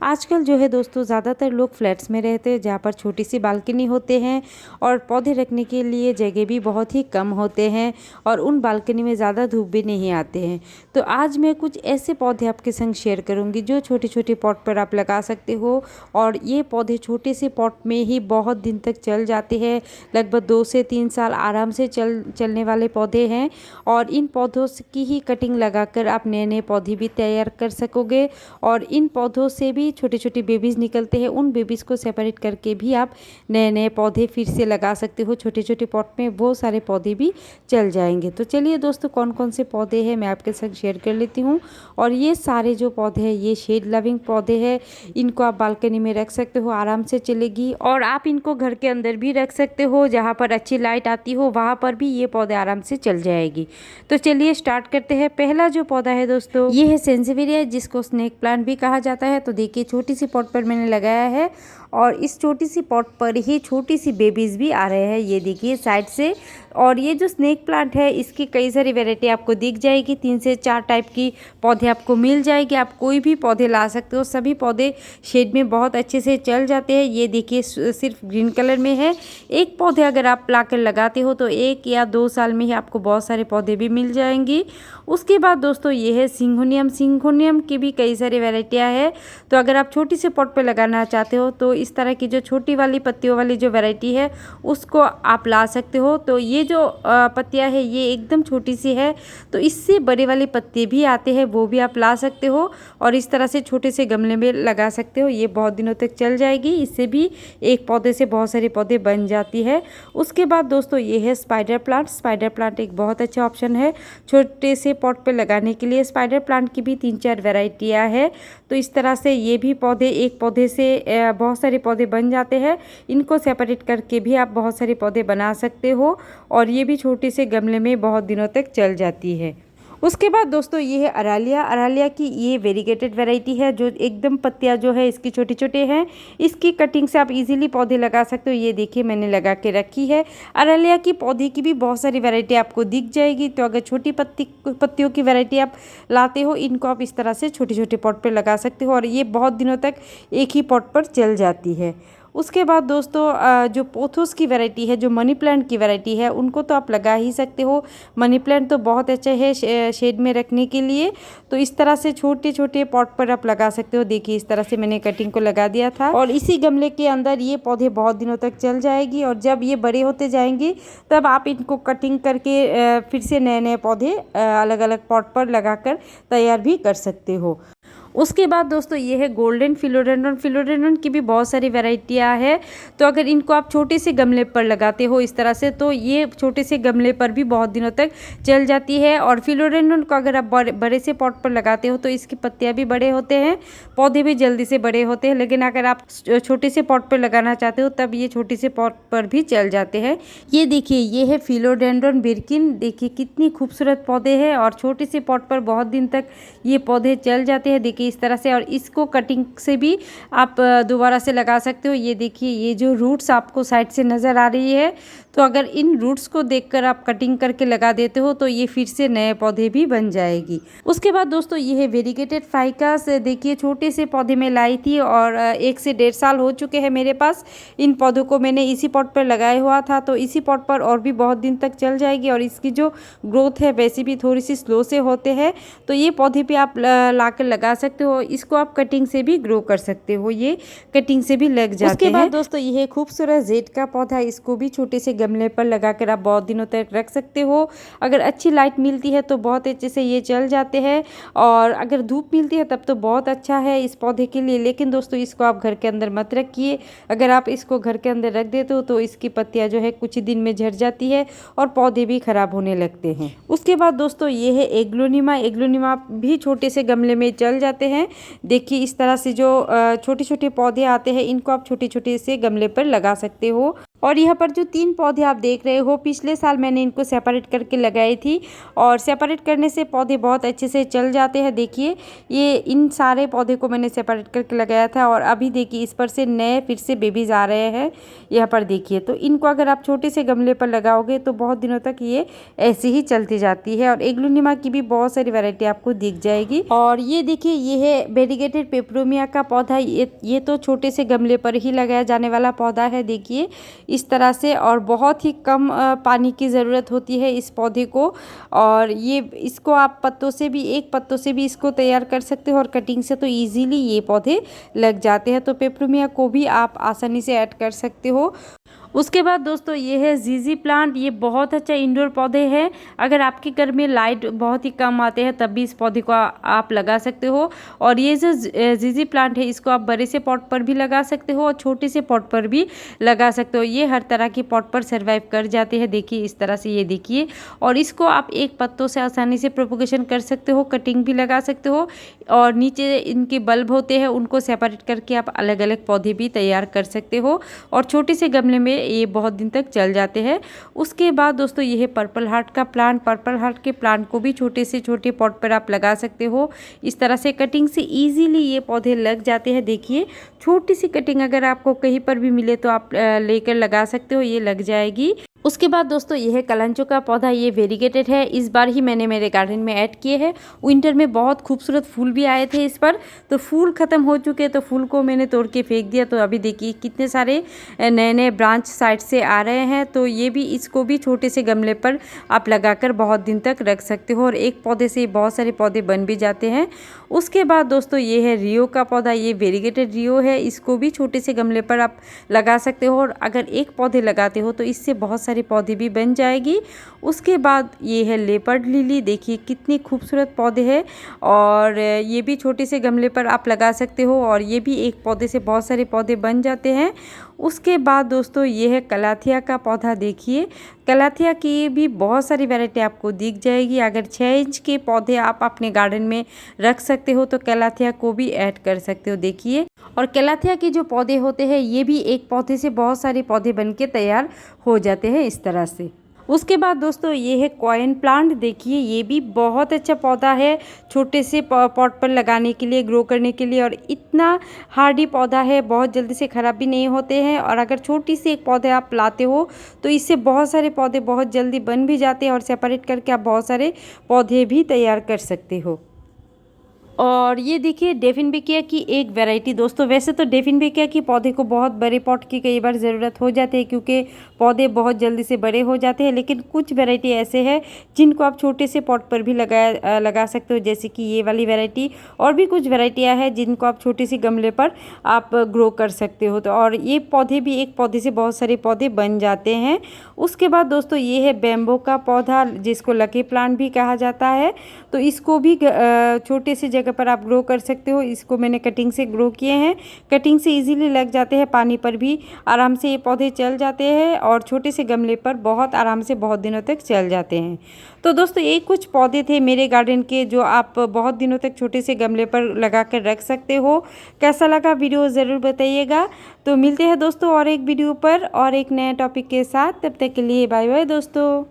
आजकल जो है दोस्तों ज़्यादातर लोग फ्लैट्स में रहते हैं जहाँ पर छोटी सी बालकनी होते हैं और पौधे रखने के लिए जगह भी बहुत ही कम होते हैं और उन बालकनी में ज़्यादा धूप भी नहीं आते हैं। तो आज मैं कुछ ऐसे पौधे आपके संग शेयर करूँगी जो छोटे छोटे पॉट पर आप लगा सकते हो और ये पौधे छोटे से पॉट में ही बहुत दिन तक चल जाते हैं। लगभग 2 से 3 साल आराम से चलने वाले पौधे हैं और इन पौधों की ही कटिंग लगाकर आप नए नए पौधे भी तैयार कर सकोगे और इन पौधों से भी छोटे छोटे बेबीज़ निकलते हैं। उन बेबीज़ को सेपरेट करके भी आप नए नए पौधे फिर से लगा सकते हो। छोटे छोटे पॉट में वो सारे पौधे भी चल जाएंगे। तो चलिए दोस्तों, कौन कौन से पौधे हैं मैं आपके साथ शेयर कर लेती हूँ। और ये सारे जो पौधे हैं ये शेड लविंग पौधे हैं। इनको आप बालकनी में रख सकते हो, आराम से चलेगी। और आप इनको घर के अंदर भी रख सकते हो, जहाँ पर अच्छी लाइट आती हो वहाँ पर भी ये पौधे आराम से चल जाएगी। तो चलिए स्टार्ट करते हैं। पहला जो पौधा है दोस्तों ये है सेंसेवियरिया, जिसको स्नेक प्लांट भी कहा जाता है। तो देखिए छोटी सी पॉट पर मैंने लगाया है और इस छोटी सी पॉट पर ही छोटी सी बेबीज़ भी आ रहे हैं, ये देखिए साइड से। और ये जो स्नेक प्लांट है इसकी कई सारी वैरायटी आपको दिख जाएगी। 3 से 4 टाइप की पौधे आपको मिल जाएगी। आप कोई भी पौधे ला सकते हो, सभी पौधे शेड में बहुत अच्छे से चल जाते हैं। ये देखिए सिर्फ ग्रीन कलर में है। एक पौधे अगर आप लाकर लगाते हो तो 1 या 2 साल में ही आपको बहुत सारे पौधे भी मिल जाएंगी। उसके बाद दोस्तों ये है सिंगोनियम। सिंगोनियम की भी कई सारी वैरायटियाँ हैं। तो अगर आप छोटी से पॉट पे लगाना चाहते हो तो इस तरह की जो छोटी वाली पत्तियों वाली जो वैरायटी है उसको आप ला सकते हो। तो ये जो पत्तियां है ये एकदम छोटी सी है, तो इससे बड़े वाली पत्ते भी आते हैं, वो भी आप ला सकते हो और इस तरह से छोटे से गमले में लगा सकते हो। ये बहुत दिनों तक चल जाएगी। इससे भी एक पौधे से बहुत सारे पौधे बन जाती है। उसके बाद दोस्तों ये है स्पाइडर प्लांट। स्पाइडर प्लांट एक बहुत अच्छा ऑप्शन है छोटे से पॉट पे लगाने के लिए। स्पाइडर प्लांट की भी 3-4 वैरायटियाँ हैं। तो इस तरह से ये भी पौधे, एक पौधे से बहुत सारे पौधे बन जाते हैं। इनको सेपरेट करके भी आप बहुत सारे पौधे बना सकते हो और ये भी छोटे से गमले में बहुत दिनों तक चल जाती है। उसके बाद दोस्तों ये है अरालिया। अरालिया की ये वेरीगेटेड वैरायटी है जो एकदम पत्तियां जो है इसकी छोटे छोटे हैं। इसकी कटिंग से आप इजीली पौधे लगा सकते हो। ये देखिए मैंने लगा के रखी है। अरालिया की पौधे की भी बहुत सारी वैरायटी आपको दिख जाएगी। तो अगर छोटी पत्तियों की वैरायटी आप लाते हो, इनको आप इस तरह से छोटे छोटे पॉट पर लगा सकते हो और ये बहुत दिनों तक एक ही पॉट पर चल जाती है। उसके बाद दोस्तों जो पोथोस की वैरायटी है, जो मनी प्लांट की वैरायटी है, उनको तो आप लगा ही सकते हो। मनी प्लांट तो बहुत अच्छा है शेड में रखने के लिए। तो इस तरह से छोटे छोटे पॉट पर आप लगा सकते हो। देखिए इस तरह से मैंने कटिंग को लगा दिया था और इसी गमले के अंदर ये पौधे बहुत दिनों तक चल जाएगी। और जब ये बड़े होते जाएंगे तब आप इनको कटिंग करके फिर से नए नए पौधे अलग अलग पॉट पर लगाकर तैयार भी कर सकते हो। उसके बाद दोस्तों ये है गोल्डन फिलोडेंड्रन। फिलोडेंड्रन की भी बहुत सारी वैरायटियाँ हैं। तो अगर इनको आप छोटे से गमले पर लगाते हो इस तरह से, तो ये छोटे से गमले पर भी बहुत दिनों तक चल जाती है। और फिलोडेंड्रन को अगर आप बड़े से पॉट पर लगाते हो तो इसकी पत्तियाँ भी बड़े होते हैं, पौधे भी जल्दी से बड़े होते हैं। लेकिन अगर आप छोटे से पॉट पर लगाना चाहते हो तब ये छोटे से पॉट पर भी चल जाते हैं। ये देखिए ये है फिलोडेंड्रन बिर्किन। देखिए कितनी खूबसूरत पौधे हैं और छोटे से पॉट पर बहुत दिन तक ये पौधे चल जाते हैं। देखिए इस तरह से। और इसको कटिंग से भी आप दोबारा से लगा सकते हो। ये देखिए ये जो रूट्स आपको साइड से नज़र आ रही है, तो अगर इन रूट्स को देखकर आप कटिंग करके लगा देते हो तो ये फिर से नए पौधे भी बन जाएगी। उसके बाद दोस्तों ये है वेरीगेटेड फाइकस। देखिए छोटे से पौधे में लाई थी और 1 से 1.5 साल हो चुके हैं मेरे पास। इन पौधों को मैंने इसी पॉट पर लगाया हुआ था, तो इसी पॉट पर और भी बहुत दिन तक चल जाएगी। और इसकी जो ग्रोथ है वैसे भी थोड़ी सी स्लो से होते हैं। तो ये पौधे भी आप ला कर लगा सकते हो। इसको आप कटिंग से भी ग्रो कर सकते हो, ये कटिंग से भी लग जाते हैं। उसके बाद दोस्तों ये है खूबसूरत जेड का पौधा। इसको भी छोटे से गमले पर लगाकर आप बहुत दिनों तक रख सकते हो। अगर अच्छी लाइट मिलती है तो बहुत अच्छे से ये चल जाते हैं और अगर धूप मिलती है तब तो बहुत अच्छा है इस पौधे के लिए। लेकिन दोस्तों इसको आप घर के अंदर मत रखिए। अगर आप इसको घर के अंदर रख देते हो तो इसकी पत्तियां जो है कुछ ही दिन में झड़ जाती है और पौधे भी खराब होने लगते हैं। उसके बाद दोस्तों ये है एग्लोनिमा। एग्लोनिमा भी छोटे से गमले में चल जाते हैं। देखिए इस तरह से जो छोटे छोटे पौधे आते हैं इनको आप छोटे छोटे से गमले पर लगा सकते हो। और यहाँ पर जो 3 पौधे आप देख रहे हो, पिछले साल मैंने इनको सेपरेट करके लगाई थी और सेपरेट करने से पौधे बहुत अच्छे से चल जाते हैं। देखिए ये इन सारे पौधे को मैंने सेपरेट करके लगाया था और अभी देखिए इस पर से नए फिर से बेबीज आ रहे हैं। यहाँ पर देखिए, तो इनको अगर आप छोटे से गमले पर लगाओगे तो बहुत दिनों तक ये ऐसे ही चलती जाती है। और एग्लोनिमा की भी बहुत सारी वैरायटी आपको दिख जाएगी। और ये देखिए, ये है वेरीगेटेड पेपरोमिया का पौधा। ये तो छोटे से गमले पर ही लगाया जाने वाला पौधा है। देखिए इस तरह से, और बहुत ही कम पानी की ज़रूरत होती है इस पौधे को। और ये इसको आप पत्तों से भी, एक पत्तों से भी इसको तैयार कर सकते हो और कटिंग से तो इजीली ये पौधे लग जाते हैं। तो पेपरोमिया को भी आप आसानी से ऐड कर सकते हो। उसके बाद दोस्तों ये है जीजी प्लांट। ये बहुत अच्छा इंडोर पौधे हैं। अगर आपके घर में लाइट बहुत ही कम आते हैं तब भी इस पौधे को आप लगा सकते हो। और ये जो जीजी प्लांट है इसको आप बड़े से पॉट पर भी लगा सकते हो और छोटे से पॉट पर भी लगा सकते हो। ये हर तरह की पॉट पर सर्वाइव कर जाते हैं। देखिए इस तरह से, ये देखिए। और इसको आप एक पत्तों से आसानी से प्रोपोगेशन कर सकते हो, कटिंग भी लगा सकते हो। और नीचे इनके बल्ब होते हैं, उनको सेपरेट करके आप अलग अलग पौधे भी तैयार कर सकते हो। और छोटे से गमले में ये बहुत दिन तक चल जाते हैं। उसके बाद दोस्तों ये है पर्पल हार्ट का प्लांट। पर्पल हार्ट के प्लांट को भी छोटे से छोटे पॉट पर आप लगा सकते हो। इस तरह से कटिंग से इजीली ये पौधे लग जाते हैं। देखिए छोटी सी कटिंग अगर आपको कहीं पर भी मिले तो आप लेकर लगा सकते हो, ये लग जाएगी। उसके बाद दोस्तों ये है कलांचो का पौधा। ये वेरीगेटेड है, इस बार ही मैंने मेरे गार्डन में ऐड किए हैं। विंटर में बहुत खूबसूरत फूल भी आए थे इस पर, तो फूल ख़त्म हो चुके तो फूल को मैंने तोड़ के फेंक दिया। तो अभी देखिए कितने सारे नए नए ब्रांच साइड से आ रहे हैं। तो ये भी, इसको भी छोटे से गमले पर आप लगाकर बहुत दिन तक रख सकते हो और एक पौधे से बहुत सारे पौधे बन भी जाते हैं। उसके बाद दोस्तों ये है रियो का पौधा। ये वेरीगेटेड रियो है, इसको भी छोटे से गमले पर आप लगा सकते हो और अगर एक पौधे लगाते हो तो इससे बहुत सारे पौधे भी बन जाएगी। उसके बाद ये है लेपर्ड लिली। देखिए कितनी खूबसूरत पौधे हैं और ये भी छोटे से गमले पर आप लगा सकते हो और ये भी एक पौधे से बहुत सारे पौधे बन जाते हैं। उसके बाद दोस्तों ये है कलाथिया का पौधा। देखिए कलाथिया की भी बहुत सारी वैरायटी आपको दिख जाएगी। अगर 6 इंच के पौधे आप अपने गार्डन में रख सकते हो तो कलाथिया को भी ऐड कर सकते हो। देखिए, और कलाथिया के जो पौधे होते हैं ये भी एक पौधे से बहुत सारे पौधे बनके तैयार हो जाते हैं इस तरह से। उसके बाद दोस्तों ये है कॉइन प्लांट। देखिए ये भी बहुत अच्छा पौधा है छोटे से पॉट पर लगाने के लिए, ग्रो करने के लिए। और इतना हार्डी पौधा है, बहुत जल्दी से ख़राब भी नहीं होते हैं। और अगर छोटी सी एक पौधे आप लाते हो तो इससे बहुत सारे पौधे बहुत जल्दी बन भी जाते हैं और सेपरेट करके आप बहुत सारे पौधे भी तैयार कर सकते हो। और ये देखिए डेफिनबेकिया की एक वैरायटी। दोस्तों वैसे तो डेफिनबेकिया की पौधे को बहुत बड़े पॉट की कई बार ज़रूरत हो जाती है क्योंकि पौधे बहुत जल्दी से बड़े हो जाते हैं, लेकिन कुछ वैरायटी ऐसे हैं जिनको आप छोटे से पॉट पर भी लगा सकते हो, जैसे कि ये वाली वैरायटी। और भी कुछ वैरायटियाँ हैं जिनको आप छोटे से गमले पर आप ग्रो कर सकते हो। तो और ये पौधे भी एक पौधे से बहुत सारे पौधे बन जाते हैं। उसके बाद दोस्तों ये है बैम्बो का पौधा, जिसको लकी प्लांट भी कहा जाता है। तो इसको भी छोटे से जगह पर आप ग्रो कर सकते हो। इसको मैंने कटिंग से ग्रो किए हैं, कटिंग से इजीली लग जाते हैं, पानी पर भी आराम से ये पौधे चल जाते हैं और छोटे से गमले पर बहुत आराम से बहुत दिनों तक चल जाते हैं। तो दोस्तों ये कुछ पौधे थे मेरे गार्डन के जो आप बहुत दिनों तक छोटे से गमले पर लगा कर रख सकते हो। कैसा लगा वीडियो ज़रूर बताइएगा। तो मिलते हैं दोस्तों और एक वीडियो पर और एक नए टॉपिक के साथ। तब तक के लिए बाय बाय दोस्तों।